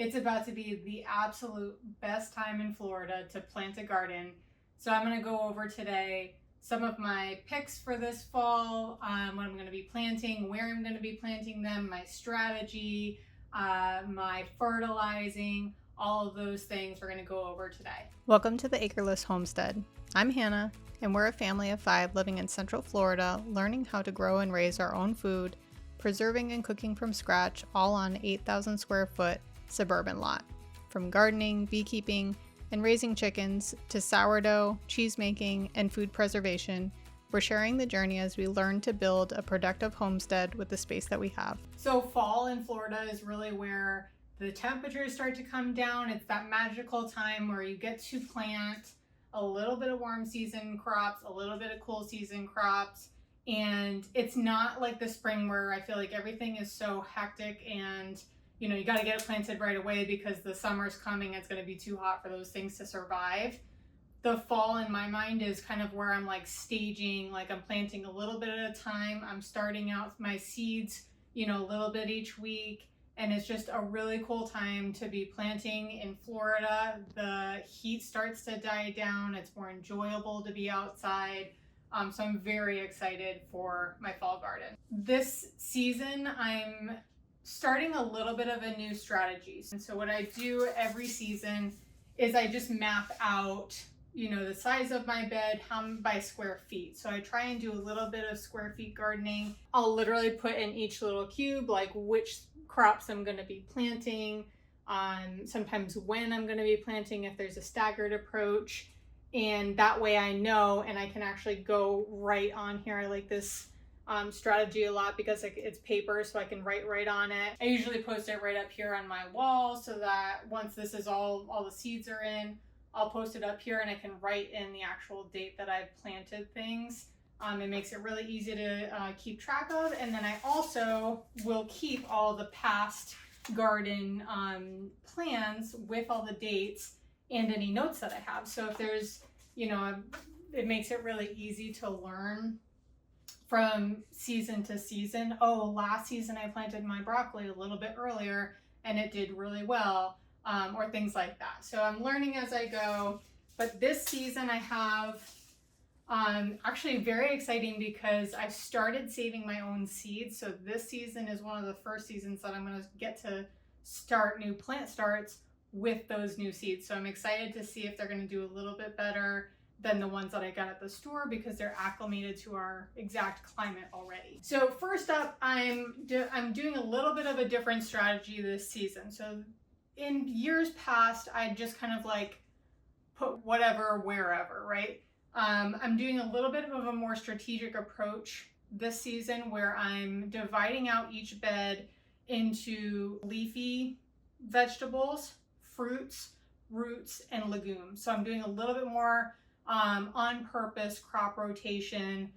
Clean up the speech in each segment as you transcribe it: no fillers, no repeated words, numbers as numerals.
It's about to be the absolute best time in Florida to plant a garden. So I'm going to go over today some of my picks for this fall, what I'm going to be planting, where I'm going to be planting them, my strategy, my fertilizing, all of those things we're going to go over today. Welcome to the Acreless Homestead. I'm Hannah, and we're a family of 5 living in Central Florida, learning how to grow and raise our own food, preserving and cooking from scratch, all on 8,000 square foot suburban lot. From gardening, beekeeping, and raising chickens to sourdough, cheese making, and food preservation, we're sharing the journey as we learn to build a productive homestead with the space that we have. So fall in Florida is really where the temperatures start to come down. It's that magical time where you get to plant a little bit of warm season crops, a little bit of cool season crops. And it's not like the spring where I feel like everything is so hectic and you got to get it planted right away because the summer's coming. It's going to be too hot for those things to survive. The fall in my mind is kind of where I'm like staging, like I'm planting a little bit at a time. I'm starting out my seeds, a little bit each week. And it's just a really cool time to be planting in Florida. The heat starts to die down. It's more enjoyable to be outside. So I'm very excited for my fall garden. This season, I'm starting a little bit of a new strategy. And so what I do every season is I just map out, the size of my bed, by square feet. So I try and do a little bit of square feet gardening. I'll literally put in each little cube, like which crops I'm going to be planting, sometimes when I'm going to be planting, if there's a staggered approach. And that way I know, and I can actually go right on here. I like this strategy a lot because it's paper, so I can write right on it. I usually post it right up here on my wall so that once this is all the seeds are in, I'll post it up here and I can write in the actual date that I've planted things. It makes it really easy to keep track of. And then I also will keep all the past garden plans with all the dates and any notes that I have. So if there's, it makes it really easy to learn from season to season. Oh, last season I planted my broccoli a little bit earlier and it did really well, or things like that. So I'm learning as I go. But this season I have actually very exciting because I started saving my own seeds. So this season is one of the first seasons that I'm going to get to start new plant starts with those new seeds. So I'm excited to see if they're going to do a little bit better than the ones that I got at the store because they're acclimated to our exact climate already. So first up, I'm doing a little bit of a different strategy this season. So in years past, I just kind of like put whatever wherever, right? I'm doing a little bit of a more strategic approach this season where I'm dividing out each bed into leafy vegetables, fruits, roots, and legumes. So I'm doing a little bit more on purpose crop rotation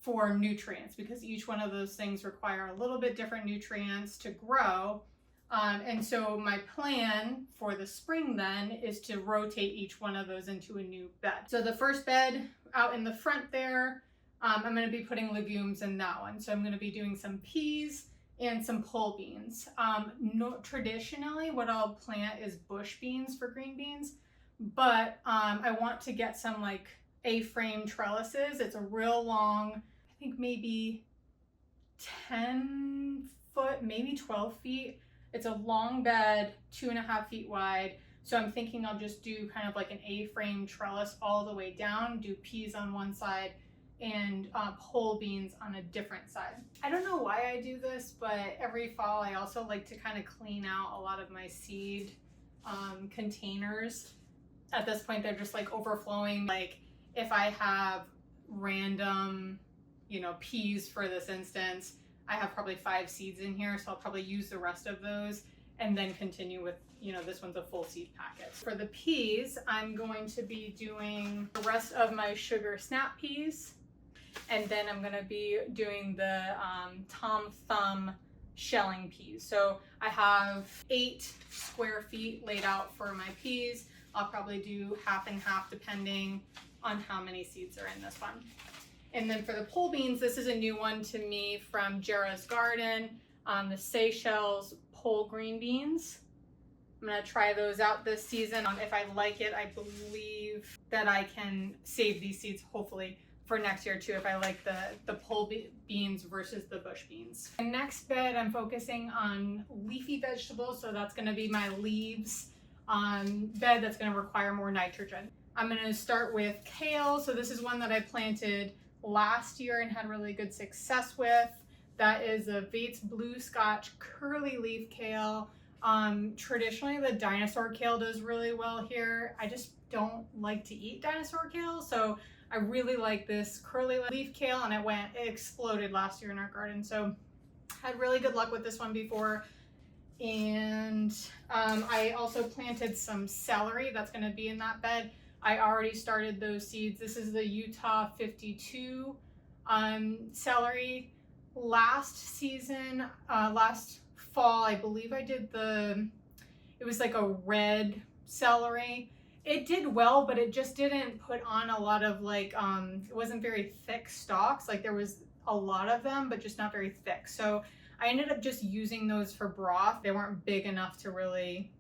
for nutrients because each one of those things require a little bit different nutrients to grow. And so my plan for the spring then is to rotate each one of those into a new bed. So the first bed out in the front there, I'm going to be putting legumes in that one. So I'm going to be doing some peas and some pole beans. Traditionally, what I'll plant is bush beans for green beans, but I want to get some like A-frame trellises. It's a real long, I think maybe 10 foot, maybe 12 feet. It's a long bed, 2.5 feet wide. So I'm thinking I'll just do kind of like an A-frame trellis all the way down, do peas on one side and pole beans on a different side. I don't know why I do this, but every fall I also like to kind of clean out a lot of my seed containers. At this point, they're just like overflowing. Like if I have random, peas for this instance, I have probably 5 seeds in here, so I'll probably use the rest of those and then continue with, this one's a full seed packet. For the peas, I'm going to be doing the rest of my sugar snap peas. And then I'm going to be doing the Tom Thumb shelling peas. So I have 8 square feet laid out for my peas. I'll probably do half and half depending on how many seeds are in this one. And then for the pole beans, this is a new one to me from Jera's Garden, the Seychelles pole green beans. I'm gonna try those out this season. If I like it, I believe that I can save these seeds hopefully for next year too, if I like the pole beans versus the bush beans. The next bed, I'm focusing on leafy vegetables, so that's gonna be my leaves bed that's gonna require more nitrogen. I'm gonna start with kale. So this is one that I planted last year and had really good success with. That is a Vate's Blue Scotch curly leaf kale. Traditionally the dinosaur kale does really well here. I just don't like to eat dinosaur kale, so I really like this curly leaf kale, and it exploded last year in our garden. So had really good luck with this one before. And I also planted some celery that's going to be in that bed. I already started those seeds. This is the Utah 52 celery. Last season, last fall, I believe I did it was like a red celery. It did well, but it just didn't put on a lot of it wasn't very thick stalks. Like there was a lot of them, but just not very thick. So I ended up just using those for broth. They weren't big enough to really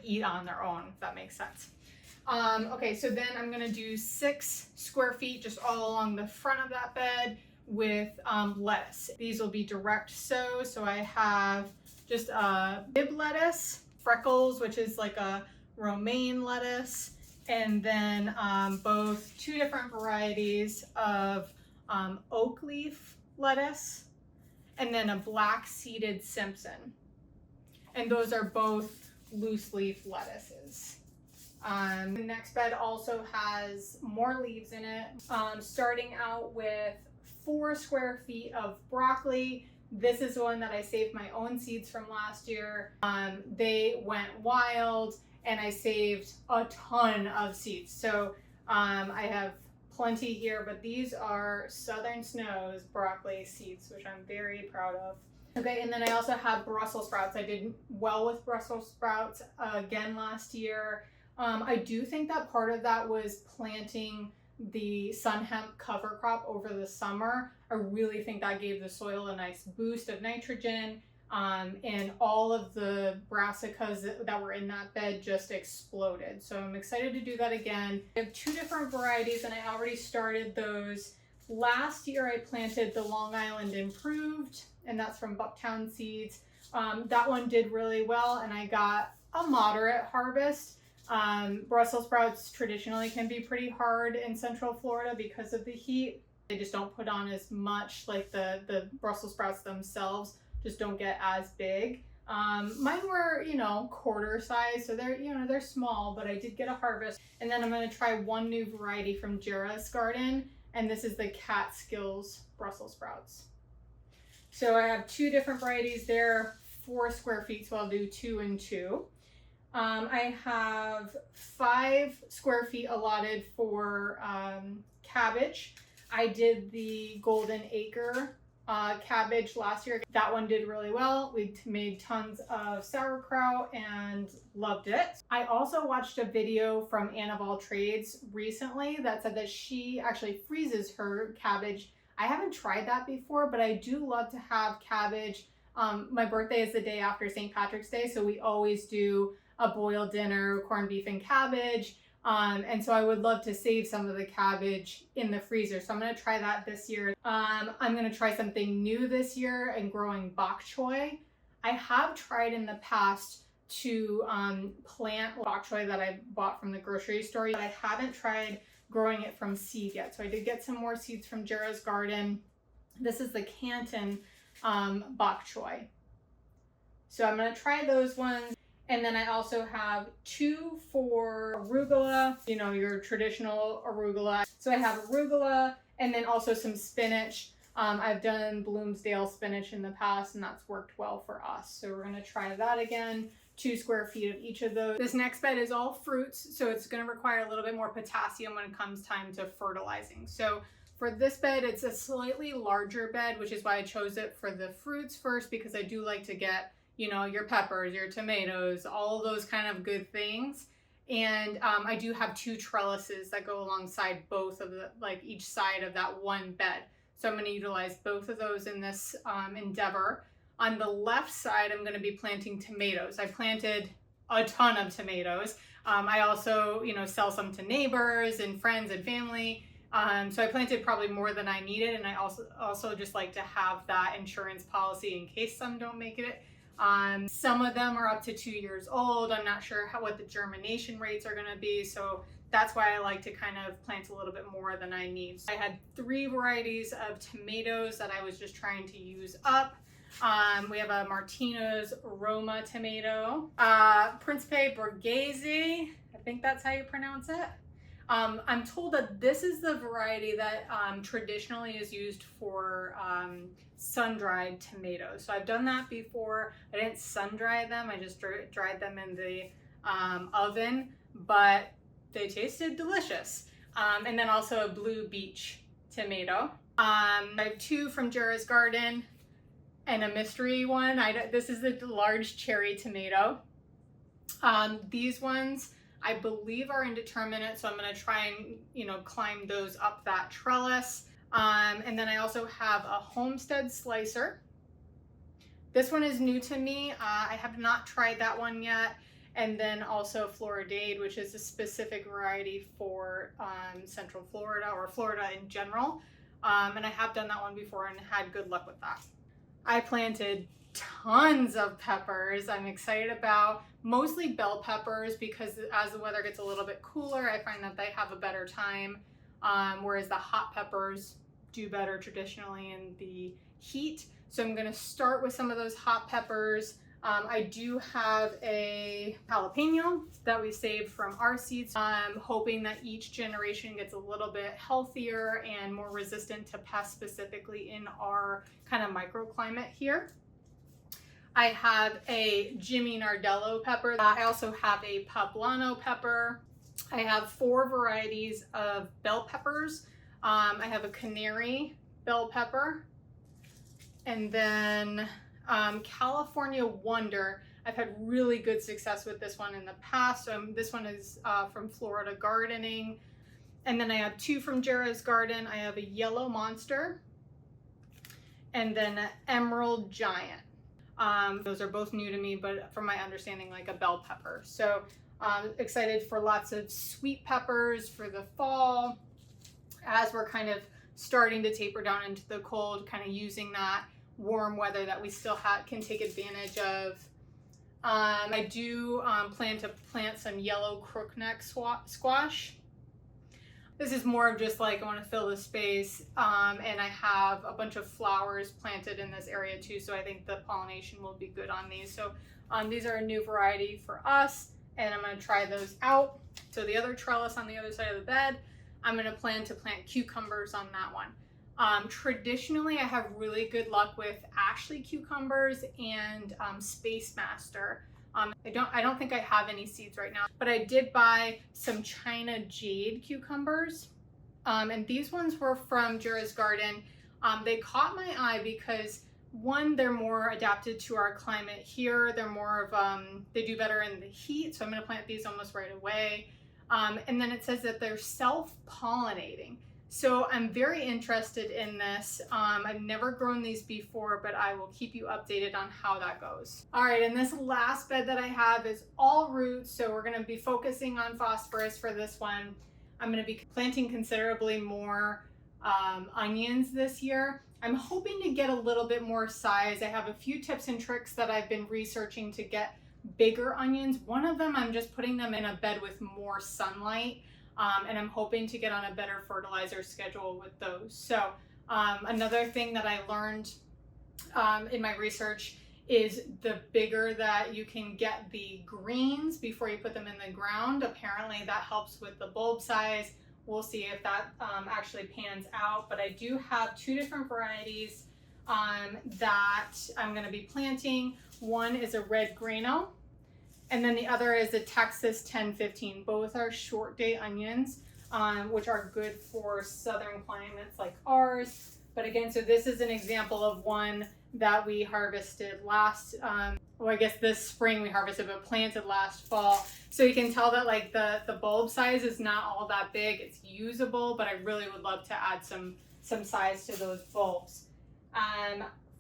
eat on their own, if that makes sense. Okay, so then I'm gonna do 6 square feet just all along the front of that bed with lettuce. These will be direct sow. So I have just bib lettuce, freckles, which is like a romaine lettuce, and then both 2 different varieties of oak leaf lettuce, and then a black seeded Simpson. And those are both loose leaf lettuces. The next bed also has more leaves in it. Starting out with 4 square feet of broccoli. This is one that I saved my own seeds from last year. They went wild and I saved a ton of seeds. So I have plenty here, but these are Southern Snows broccoli seeds, which I'm very proud of. Okay, and then I also have Brussels sprouts. I did well with Brussels sprouts again last year. I do think that part of that was planting the sun hemp cover crop over the summer. I really think that gave the soil a nice boost of nitrogen, and all of the brassicas that were in that bed just exploded. So I'm excited to do that again. I have 2 different varieties and I already started those. Last year I planted the Long Island Improved, and that's from Bucktown Seeds. That one did really well and I got a moderate harvest. Brussels sprouts traditionally can be pretty hard in Central Florida because of the heat. They just don't put on as much, like the Brussels sprouts themselves just don't get as big. Mine were, quarter size, so they're small, but I did get a harvest. And then I'm going to try one new variety from Jera's garden, and this is the Catskills Brussels sprouts. So I have 2 different varieties there, 4 square feet, so I'll do 2 and 2. I have 5 square feet allotted for cabbage. I did the Golden Acre cabbage last year. That one did really well. We made tons of sauerkraut and loved it. I also watched a video from Anne of All Trades recently that said that she actually freezes her cabbage. I haven't tried that before, but I do love to have cabbage. My birthday is the day after St. Patrick's Day, so we always do a boiled dinner, corned beef and cabbage. And so I would love to save some of the cabbage in the freezer. So I'm going to try that this year. I'm going to try something new this year and growing bok choy. I have tried in the past to plant bok choy that I bought from the grocery store, but I haven't tried growing it from seed yet. So I did get some more seeds from Jera's garden. This is the Canton bok choy. So I'm going to try those ones. And then I also have 2 for arugula, your traditional arugula. So I have arugula and then also some spinach. I've done Bloomsdale spinach in the past and that's worked well for us. So we're going to try that again, 2 square feet of each of those. This next bed is all fruits, so it's going to require a little bit more potassium when it comes time to fertilizing. So for this bed, it's a slightly larger bed, which is why I chose it for the fruits first, because I do like to get your peppers, your tomatoes, all those kind of good things. And I do have 2 trellises that go alongside both of each side of that one bed. So I'm going to utilize both of those in this endeavor. On the left side, I'm going to be planting tomatoes. I planted a ton of tomatoes. I also, sell some to neighbors and friends and family. So I planted probably more than I needed, and I also just like to have that insurance policy in case some don't make it. Some of them are up to 2 years old. I'm not sure what the germination rates are going to be, so that's why I like to kind of plant a little bit more than I need. I had 3 varieties of tomatoes that I was just trying to use up. We have a Martina's Roma tomato, Principe Borghese, I think that's how you pronounce it. I'm told that this is the variety that traditionally is used for sun-dried tomatoes. So I've done that before. I didn't sun-dry them, I just dried them in the oven, but they tasted delicious. And then also a Blue Beach tomato. I have 2 from Jera's garden and a mystery one. This is the large cherry tomato. These ones I believe are indeterminate, so I'm going to try and climb those up that trellis. And then I also have a Homestead slicer. This one is new to me. I have not tried that one yet. And then also Floridade, which is a specific variety for Central Florida or Florida in general. And I have done that one before and had good luck with that. I planted tons of peppers. I'm excited about mostly bell peppers because as the weather gets a little bit cooler, I find that they have a better time, whereas the hot peppers do better traditionally in the heat. So I'm going to start with some of those hot peppers. I do have a jalapeno that we saved from our seeds. I'm hoping that each generation gets a little bit healthier and more resistant to pests, specifically in our kind of microclimate here. I have a Jimmy Nardello pepper. I also have a Poblano pepper. I have 4 varieties of bell peppers. I have a Canary bell pepper. And then California Wonder. I've had really good success with this one in the past. This one is from Florida Gardening. And then I have 2 from Jera's garden. I have a Yellow Monster and then an Emerald Giant. Those are both new to me, but from my understanding, like a bell pepper. So excited for lots of sweet peppers for the fall as we're kind of starting to taper down into the cold, kind of using that warm weather that we still can take advantage of. I do plan to plant some yellow crookneck squash. This is more of just like I want to fill the space, and I have a bunch of flowers planted in this area too, so I think the pollination will be good on these. So these are a new variety for us, and I'm going to try those out. So the other trellis on the other side of the bed, I'm going to plan to plant cucumbers on that one. Traditionally, I have really good luck with Ashley cucumbers and Space Master. I don't think I have any seeds right now, but I did buy some China Jade cucumbers. And these ones were from Jera's garden. They caught my eye because one, they're more adapted to our climate here. They're more of, they do better in the heat. So I'm going to plant these almost right away. And then it says that they're self-pollinating. So I'm very interested in this. I've never grown these before, but I will keep you updated on how that goes. All right, and this last bed that I have is all roots, so we're gonna be focusing on phosphorus for this one. I'm gonna be planting considerably more onions this year. I'm hoping to get a little bit more size. I have a few tips and tricks that I've been researching to get bigger onions. One of them, I'm just putting them in a bed with more sunlight. And I'm hoping to get on a better fertilizer schedule with those. So another thing that I learned in my research is the bigger that you can get the greens before you put them in the ground, apparently that helps with the bulb size. We'll see if that actually pans out. But I do have 2 different varieties that I'm going to be planting. One is a red grano, and then the other is a Texas 1015. Both are short day onions, which are good for southern climates like ours. But again, so this is an example of one that we harvested last, well, I guess this spring we harvested, but planted last fall. So you can tell that like the bulb size is not all that big. It's usable, but I really would love to add some size to those bulbs.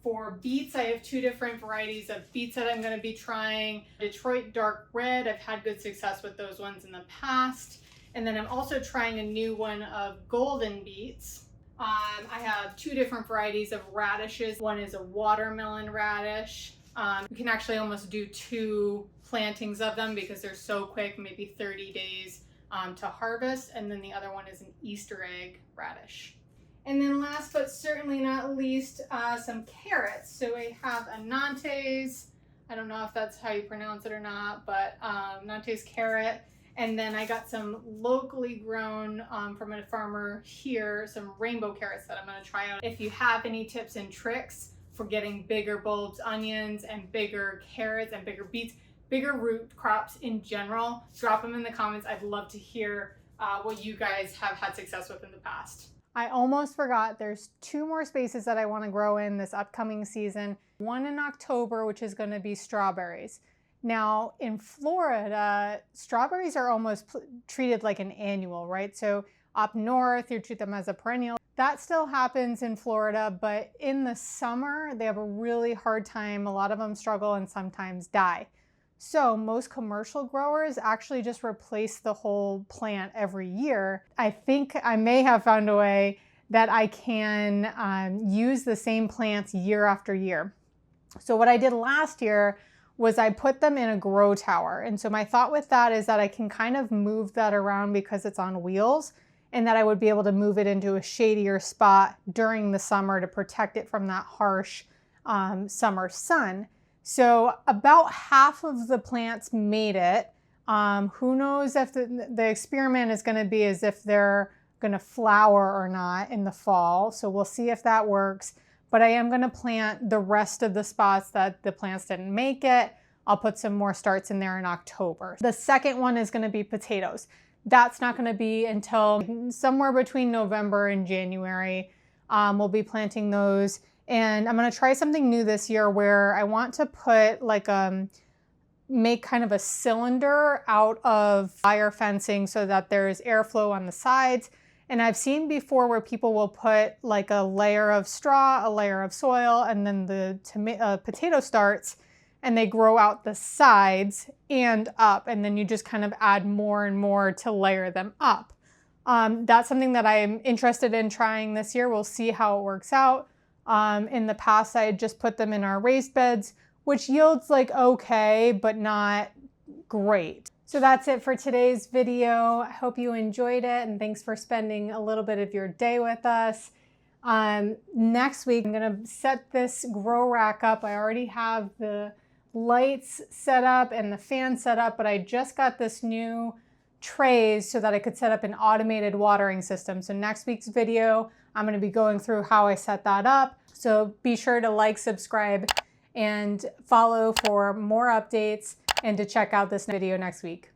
For beets, I have 2 different varieties of beets that I'm going to be trying. Detroit Dark Red, I've had good success with those ones in the past. And then I'm also trying a new one of golden beets. I have 2 different varieties of radishes. One is a watermelon radish. You can actually almost do 2 plantings of them because they're so quick, maybe 30 days to harvest. And then the other one is an Easter egg radish. And then last but certainly not least, some carrots. So I have a Nantes, I don't know if that's how you pronounce it or not, but Nantes carrot. And then I got some locally grown from a farmer here, some rainbow carrots that I'm going to try out. If you have any tips and tricks for getting bigger bulbs onions and bigger carrots and bigger beets, bigger root crops in general, drop them in the comments. I'd love to hear what you guys have had success with in the past. I almost forgot, there's 2 more spaces that I want to grow in this upcoming season. One in October, which is going to be strawberries. Now in Florida, strawberries are almost treated like an annual, right? So up north, you treat them as a perennial. That still happens in Florida, but in the summer, they have a really hard time. A lot of them struggle and sometimes die. So most commercial growers actually just replace the whole plant every year. I think I may have found a way that I can use the same plants year after year. So what I did last year was I put them in a grow tower. And so my thought with that is that I can kind of move that around because it's on wheels, and that I would be able to move it into a shadier spot during the summer to protect it from that harsh summer sun. So about half of the plants made it. Who knows if the experiment is going to be as if they're going to flower or not in the fall. So we'll see if that works. But I am going to plant the rest of the spots that the plants didn't make it. I'll put some more starts in there in October. The second one is going to be potatoes. That's not going to be until somewhere between November and January. We'll be planting those. And I'm going to try something new this year where I want to put like make kind of a cylinder out of wire fencing so that there's airflow on the sides. And I've seen before where people will put like a layer of straw, a layer of soil, and then the potato starts, and they grow out the sides and up. And then you just kind of add more and more to layer them up. That's something that I'm interested in trying this year. We'll see how it works out. In the past, I had just put them in our raised beds, which yields like okay, but not great. So that's it for today's video. I hope you enjoyed it, and thanks for spending a little bit of your day with us. Next week, I'm gonna set this grow rack up. I already have the lights set up and the fan set up, but I just got this new trays so that I could set up an automated watering system. So next week's video, I'm gonna be going through how I set that up. So be sure to like, subscribe, and follow for more updates, and to check out this video next week.